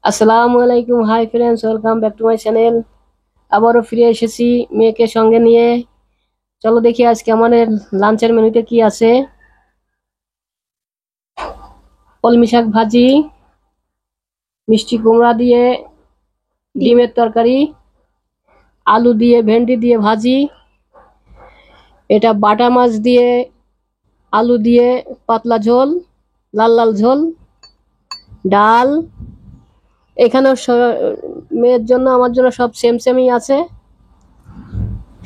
আসসালামু আলাইকুম, hi friends, welcome back to my channel. আবারও ফিরে এসেছি মেয়েকে সঙ্গে নিয়ে। চলো দেখি আজকে আমাদের লাঞ্চের মেনুতে কি আছে। কলমি শাক ভাজি, মিষ্টি কুমড়া দিয়ে ডিমের তরকারি, আলু দিয়ে ভেন্ডি দিয়ে ভাজি, এটা বাটা মাছ দিয়ে আলু দিয়ে পাতলা ঝোল, লাল লাল ঝোল, ডাল। এখানেও মেয়ের জন্য আমার জন্য সব সেম সেমই আছে।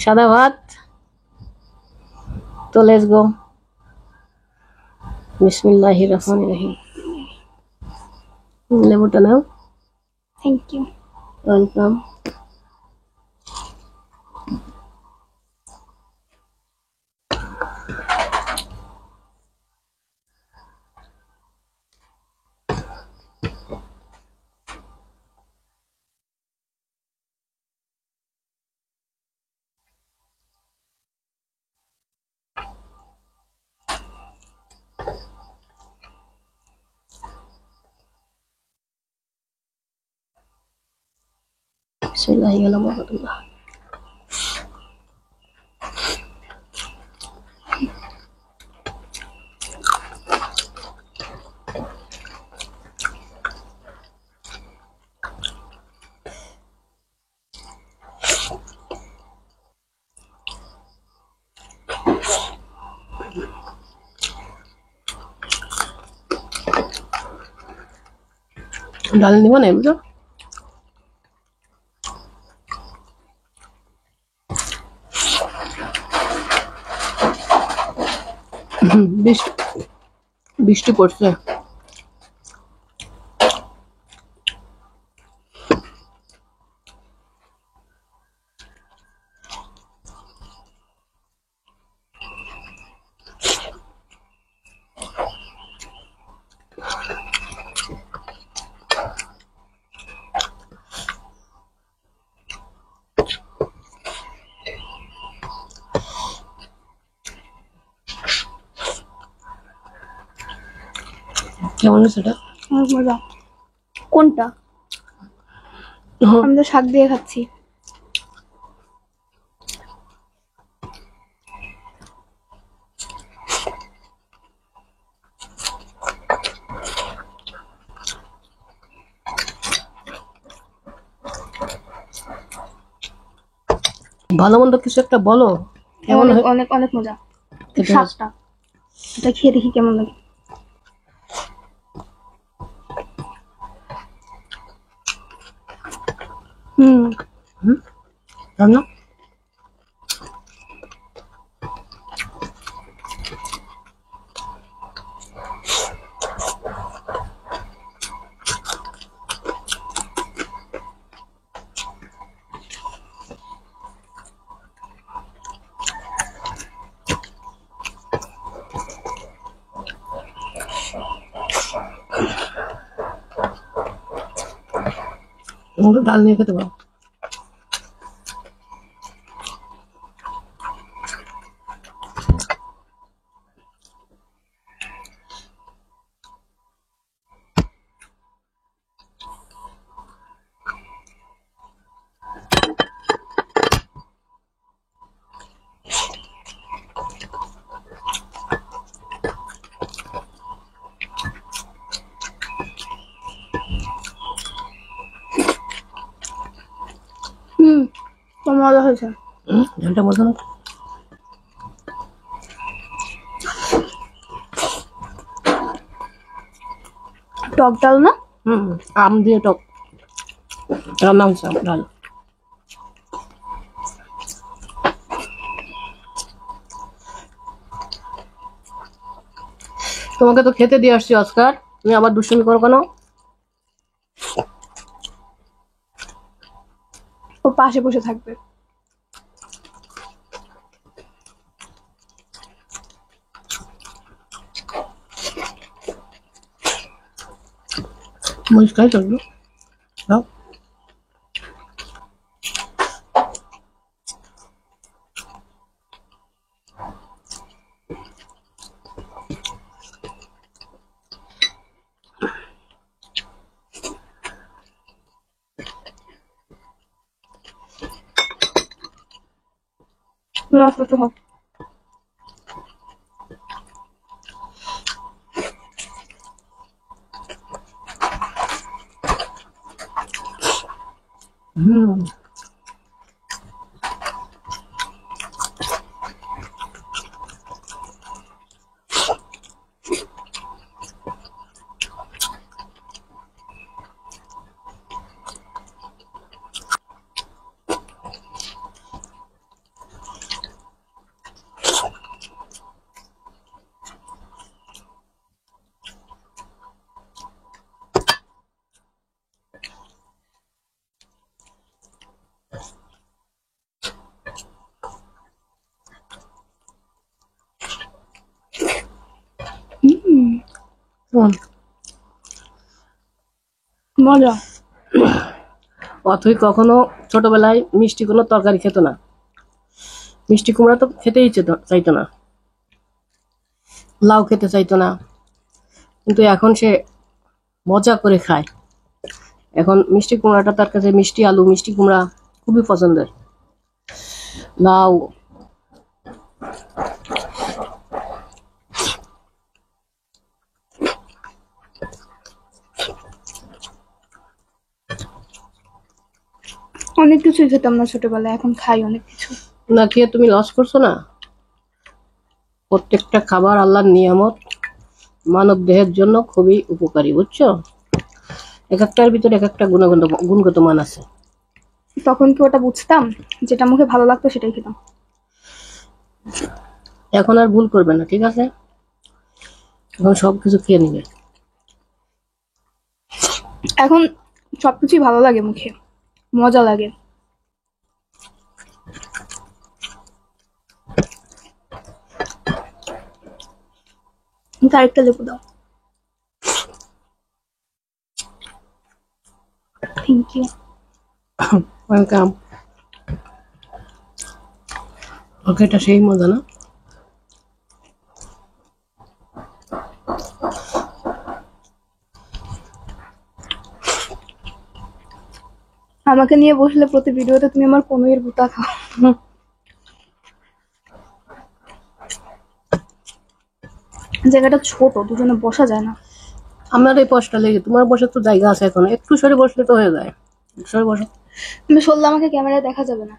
সাদা ভাত। তো লেটস গো। বিসমিল্লাহির রহমানির রহিম। লেবুটা নাও। Thank you. ওয়েলকাম। বিসমিল্লাহি ওয়া বারাকাতুহু। ডাল নিব না বুঝো। বৃষ্টি বৃষ্টি পড়ছে। কেমন আছে এটা? অনেক মজা। কোনটা? আমি তো শাক দিয়ে খাচ্ছি। ভালো মন্দ কিছু একটা বলো। কেমন অনেক অনেক অনেক মজা। শাকটা এটা খেয়ে দেখি কেমন লাগে। রান্না ডাল নিয়ে খেতে পারো। মজা হয়েছে। ঝালটা মজা না? টক ডাল না? আম দিয়ে টক রান্না হয়েছে ডাল। তোমাকে তো খেতে দিয়ে আসছি অস্কার, তুমি আবার দুষ্টুমি করো কেন? ও পাশে বসে থাকবে। মরিচ খাই চলবে। দাও। রাস্তা তো হোক। হুম। হুম। মজা। অথই কখনো ছোটবেলায় মিষ্টি কোনো তরকারি খেত না, মিষ্টি কুমড়া তো খেতেই চাইতো না, লাউ খেতে চাইতো না, কিন্তু এখন সে মজা করে খায়। এখন মিষ্টি কুমড়াটা তার কাছে, মিষ্টি আলু মিষ্টি কুমড়া খুবই পছন্দের। লাউ অনেক কিছুই খেতাম না ছোটবেলায়, এখন খাই অনেক কিছু। না খেয়ে তুমি লস করছো না। প্রত্যেকটা খাবার আল্লাহর নিয়ামত, মানব দেহের জন্য খুবই উপকারী, বুঝছো? এক একটার ভিতরে এক একটা গুণগত মান আছে। তখন কি ওটা বুঝতাম? যেটা মুখে ভালো লাগতো সেটাই খেতাম। এখন আর ভুল করবে না, ঠিক আছে? এখন সবকিছু খেয়ে নিবে। এখন সবকিছুই ভালো লাগে, মুখে মজা লাগে। আরেকটা লেবু দাও। Thank you. ওয়েলকাম। ওকে, এটা সেই মজা না? আমাকে নিয়ে বসলে প্রতি ভিডিওতে তুমি আমার কনুইয়ের গুতা খাও। জায়গাটা ছোট, দুজনে বসা যায় না। আমার এই পশটা লেগে, তোমার বসার তো জায়গা আছে, এখন একটু সরে বসলে তো হয়ে যায়। সরে বসো। তুমি সরলে আমাকে ক্যামেরায় দেখা যাবে না।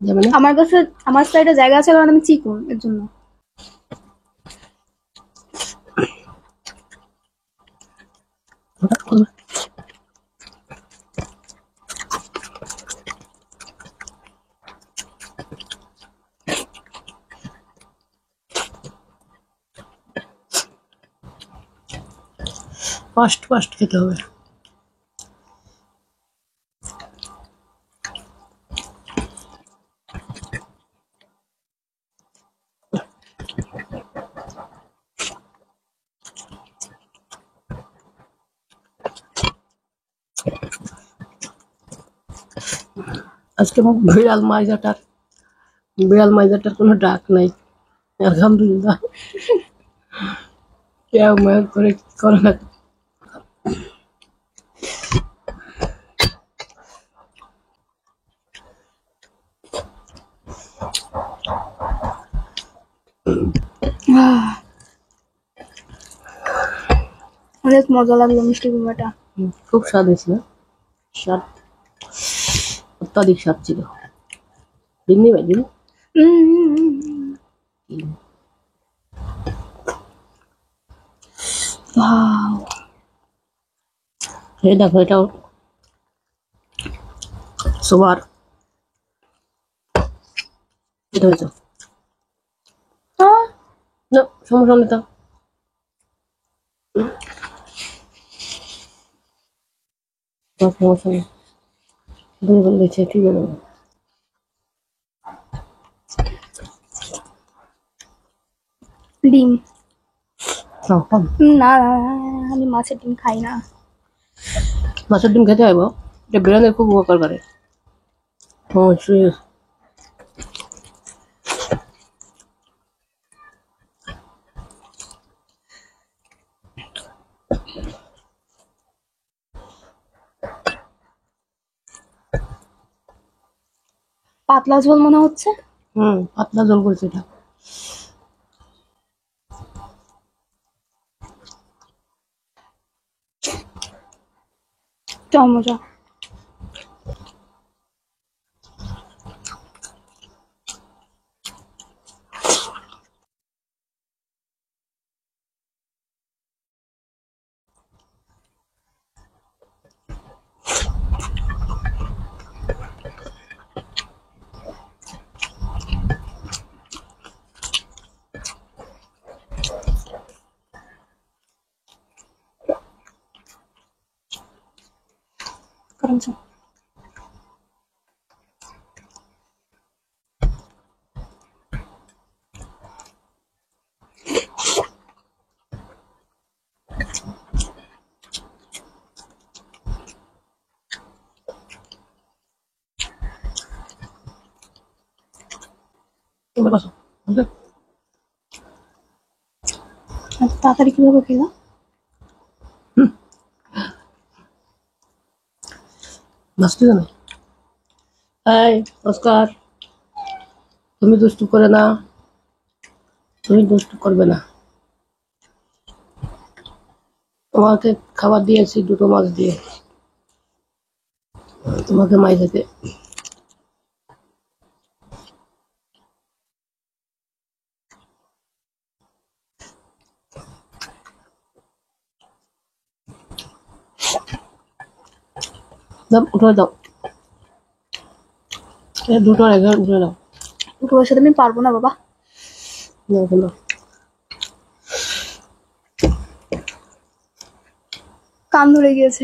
যাবে না? আমার কাছে আমার সাইডে জায়গা আছে কারণ আমি চিকন, এর জন্য। ফাস্ট ফাস্ট খেতে হবে। আজকে বিড়াল মাইজাটার কোনো ডাক নাই, আলহামদুলিল্লাহ। কেউ মায়ের করে করে না। অনেক মজা লাগলো মিষ্টি কুমড়াটা। খুব স্বাদ হয়েছে না? স্বাদ, অত্যাধিক স্বাদ ছিল। দিননি ভাই দিন। এই দেখো, এটাও সবার এটা হয়েছে না, সমস্যা নেই তো। সমস্যা নেই, ভুল বলেছে, ঠিক আছে। ডিম কম। না, আমি মাছের ডিম খাই না। মাছের ডিম খেতে হবে, এটা ব্রেনের খুব উপকার করে। অবশ্যই। পাতলা ঝোল মনে হচ্ছে। পাতলা জল করেছে এটা। কেমন মজা। গরম চা। এবার বসো। বুঝলে? এত তাড়াতাড়ি কিভাবে খেলা? মাছটি জানো? এই নমস্কার, তুমি দুষ্টু করে না, তুমি দুষ্টু করবে না। তোমাকে খাবার দিয়েছি 2টো মাছ দিয়ে, তোমাকে মাই খেতে। দাও, উঠে দাও, এই 2টো রেখে উঠে দাও। তোমার সাথে আমি পারবো না বাবা, নাও, কেন? কান ধরে গিয়েছে।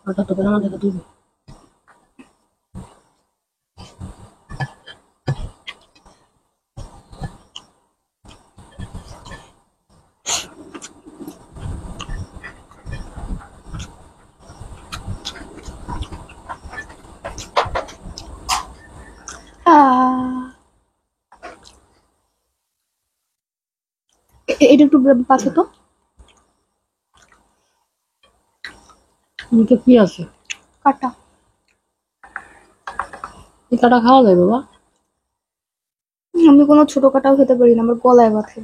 ওটা তো কেন দেখে তুই? এটা একটু পাশে তো। নিচে কি আছে? কাটা। এই কাটা খাওয়া যায় বাবা? আমি কোনো ছোট কাটাও খেতে পারি না, আমার গলায় বাঁধে।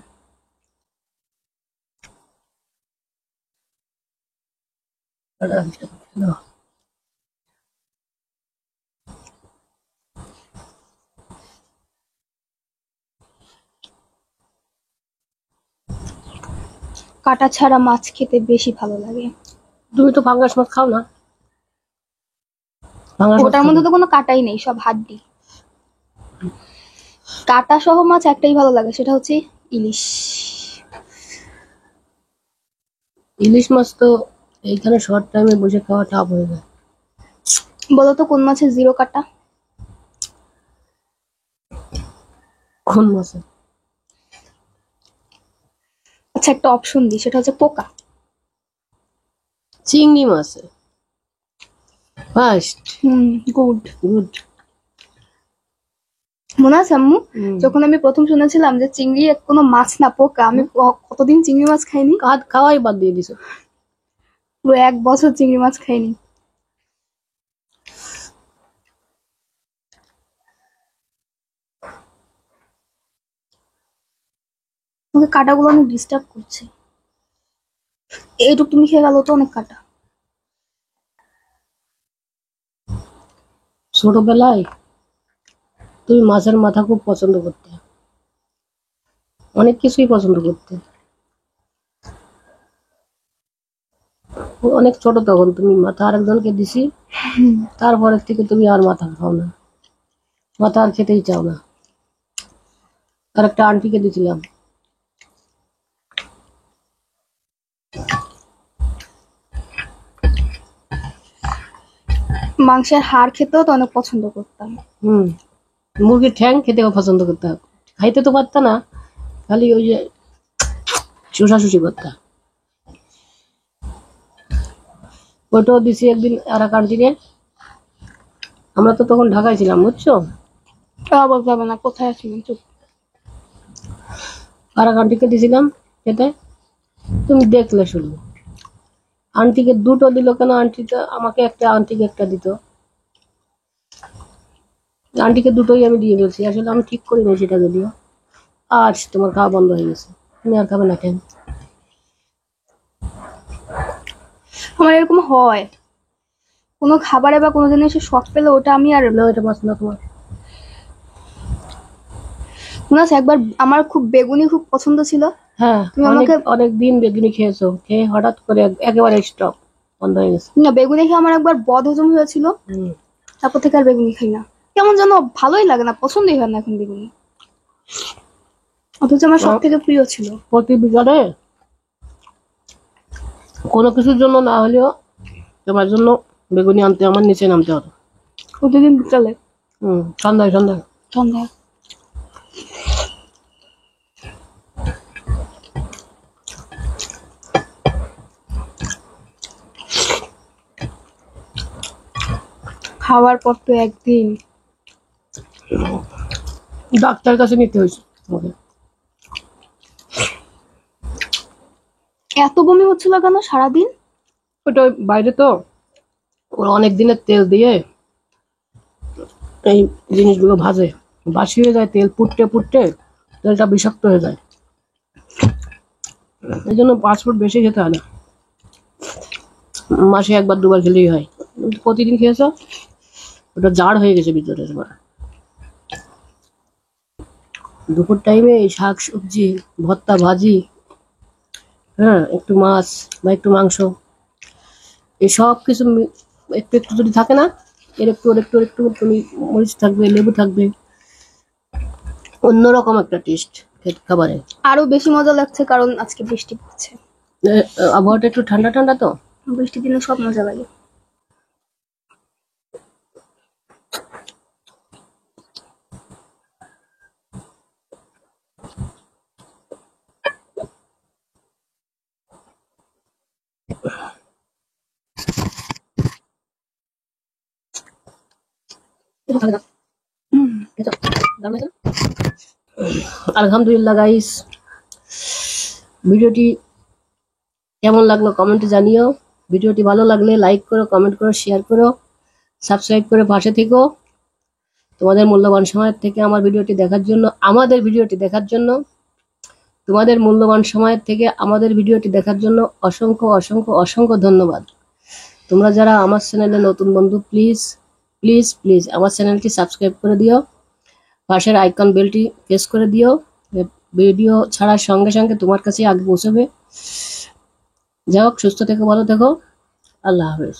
কাটা নাও। কাটা ছাড়া মাছ খেতে বেশি ভালো লাগে। তুমি তো পাঙ্গাস মাছ খাও না? পাঙ্গাস মাছ ওটার মধ্যে তো কোনো কাটাই নেই, সব হাড্ডি। কাটা সহ মাছ একটাই ভালো লাগে, সেটা হচ্ছে ইলিশ। ইলিশ মাছ তো এইখানে শর্ট টাইমে বসে খাওয়া টাফ হয়ে যায়। বলতো কোন মাছের জিরো কাটা? কোন মাছে? আচ্ছা, একটা অপশন দিই, সেটা হচ্ছে পোকা। চিংড়ি মাছে ফার্স্ট। গুড। গুড। মনে আছে আম্মু, যখন আমি প্রথম শুনেছিলাম যে চিংড়ি কোনো মাছ না পোকা, আমি কতদিন চিংড়ি মাছ খাইনি। খাওয়াই বাদ দিয়ে দিছো। পুরো 1 বছর চিংড়ি মাছ খাইনি। আমাকে কাটাগুলো অনেক ডিস্টার্ব করছে। এইটুক তুমি খেয়ে গেলো তো, অনেক কাটা। ছোটবেলায় তুমি মাছের মাথা খুব পছন্দ করতে, অনেক কিছুই পছন্দ করতে। অনেক ছোট তখন, তুমি মাথা আরেকজনকে দিছি, তারপরের থেকে তুমি আর মাথা খাও না, মাথা আর খেতেই চাও না। আর একটা আন্টিকে দিছিলাম। মাংসের হাড় খেতেও তো অনেক পছন্দ করতাম। মুরগির ঠ্যাং খেতে পছন্দ করতাম, খাইতে তো পারতা না, খালি ওই যে শুষাশুষি করতাম। ওইটাও দিছি একদিন আর এক আন্টিকে। আমরা তো তখন ঢাকায় ছিলাম, বুঝছো? বলতে হবে না কোথায় আছি, চুপ। আর এক আন্টিকে দিয়েছিলাম খেতে, তুমি দেখলে শুধু। আন্টিকে দুটো দিল কেন? আন্টিটা আমাকে একটা, আন্টিকে একটা দিত। আন্টিকে দুটোই আমি দিয়ে ফেলছি, আসলে আমি ঠিক করি না সেটা যদিও। আজ তোমার খাওয়া বন্ধ হয়ে গেছে, তুমি আর খাবে না কেন? আমার এরকম হয়, কোনো খাবারে বা কোনো জিনিসে শখ পেলে ওটা আমি আর না, এটা পছন্দ তোমার? মনে আছে একবার আমার খুব বেগুনি খুব পছন্দ ছিল, হ্যাঁ, তুমি অনেক আমাকে অনেক দিন বেগুনি খেয়েছো, খেয়ে হঠাৎ করে একেবারে স্টপ, বন্ধ হয়ে গেছে। না বেগুনি খেয়ে আমার একবার বদ হজম হয়েছিল, হুম। তারপর থেকে আর বেগুনি খাই না। কেমন যেন ভালোই লাগে না, পছন্দই হয় না এখন বেগুনি, অথচ আমার সব থেকে প্রিয় ছিল। প্রতি বিকালে কোনো কিছুর জন্য না হলেও তোমার জন্য বেগুনি আনতে আমার নিচে নামতে হতো। প্রতিদিন বিকালে, সন্ধ্যায় সন্ধ্যায়। সন্ধ্যায়। খাওয়ার পর তো একদিন ডাক্তার কাছে নিতে হয়েছে আমাকে। এত বমি হচ্ছিল কেন সারাদিন? ওটা বাইরে তো ওরা অনেক দিনের তেল দিয়ে এই জিনিসগুলো ভাজে, বাসি হয়ে যায়, তেল পুড়তে পুড়তে তেলটা বিষাক্ত হয়ে যায়। এই জন্য ফাস্টফুড বেশি খেতে হয় না, মাসে একবার দুবার খেলেই হয়। প্রতিদিন খেয়েছো, ওটা জাড় হয়ে গেছে ভিতরে তোমার। দুপুর টাইমে এই শাক সবজি, ভর্তা ভাজি, হ্যাঁ একটু মাছ বা একটু মাংস, এই সব কিছু একটু একটু যদি থাকে না, এর একটু ওর একটু ওর একটু, তুমি মরিচ থাকবে, লেবু থাকবে, অন্যরকম একটা টেস্ট খাবারে। আরো বেশি মজা লাগছে কারণ আজকে বৃষ্টি পড়ছে, আবহাওয়াটা একটু ঠান্ডা ঠান্ডা তো। বৃষ্টির দিনে সব মজা লাগে। আলহামদুলিল্লাহ গাইস, ভিডিওটি কেমন লাগলো কমেন্টে জানিও। ভিডিওটি ভালো লাগলে লাইক করো, কমেন্ট করো, শেয়ার করো, সাবস্ক্রাইব করে পাশে থেকো। তোমাদের মূল্যবান সময় থেকে আমার ভিডিওটি দেখার জন্য, আমাদের ভিডিওটি দেখার জন্য, তোমাদের মূল্যবান সময়ের থেকে আমাদের ভিডিওটি দেখার জন্য অসংখ্য অসংখ্য অসংখ্য ধন্যবাদ। তোমরা যারা আমার চ্যানেলে নতুন বন্ধু, প্লিজ প্লিজ প্লিজ আমার চ্যানেলটি সাবস্ক্রাইব করে দিও, পাশের আইকন বেলটি প্রেস করে দিও, ভিডিও ছাড়ার সঙ্গে সঙ্গে তোমার কাছে আগে পৌঁছবে। যাই হোক, সুস্থ থেকো, ভালো থেকো, আল্লাহ হাফেজ।